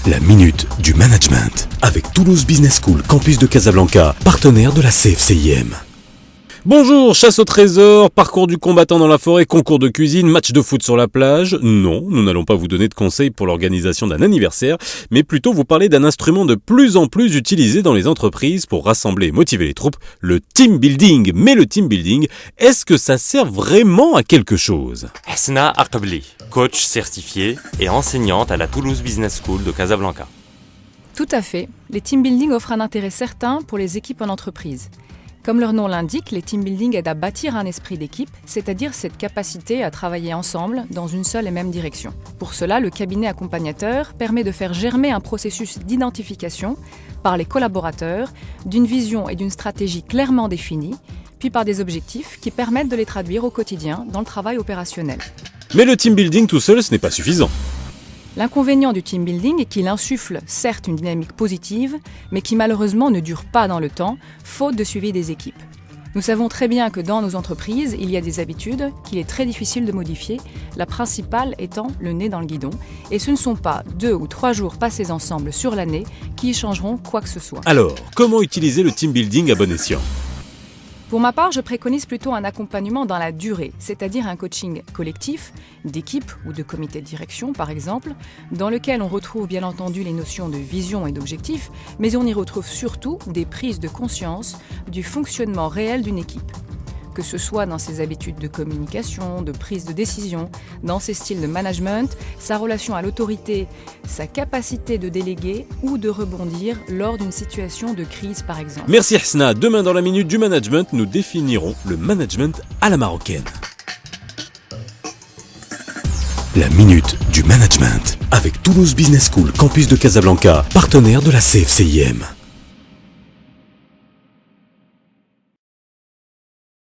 La minute du management avec Toulouse Business School, campus de Casablanca, partenaire de la CFCIM. Bonjour, chasse au trésor, parcours du combattant dans la forêt, concours de cuisine, match de foot sur la plage. Non, nous n'allons pas vous donner de conseils pour l'organisation d'un anniversaire, mais plutôt vous parler d'un instrument de plus en plus utilisé dans les entreprises pour rassembler et motiver les troupes, le team building. Mais le team building, est-ce que ça sert vraiment à quelque chose ? Hesna Aqbli, coach certifiée et enseignante à la Toulouse Business School de Casablanca. Tout à fait. Les team building offrent un intérêt certain pour les équipes en entreprise. Comme leur nom l'indique, les team building aident à bâtir un esprit d'équipe, c'est-à-dire cette capacité à travailler ensemble dans une seule et même direction. Pour cela, le cabinet accompagnateur permet de faire germer un processus d'identification par les collaborateurs d'une vision et d'une stratégie clairement définie, puis par des objectifs qui permettent de les traduire au quotidien dans le travail opérationnel. Mais le team building tout seul, ce n'est pas suffisant. L'inconvénient du team building est qu'il insuffle certes une dynamique positive, mais qui malheureusement ne dure pas dans le temps, faute de suivi des équipes. Nous savons très bien que dans nos entreprises, il y a des habitudes qu'il est très difficile de modifier, la principale étant le nez dans le guidon. Et ce ne sont pas 2 ou 3 jours passés ensemble sur l'année qui y changeront quoi que ce soit. Alors, comment utiliser le team building à bon escient ? Pour ma part, je préconise plutôt un accompagnement dans la durée, c'est-à-dire un coaching collectif, d'équipe ou de comité de direction par exemple, dans lequel on retrouve bien entendu les notions de vision et d'objectif, mais on y retrouve surtout des prises de conscience du fonctionnement réel d'une équipe. Que ce soit dans ses habitudes de communication, de prise de décision, dans ses styles de management, sa relation à l'autorité, sa capacité de déléguer ou de rebondir lors d'une situation de crise par exemple. Merci Hesna, demain dans la minute du management, nous définirons le management à la marocaine. La minute du management avec Toulouse Business School, campus de Casablanca, partenaire de la CFCIM.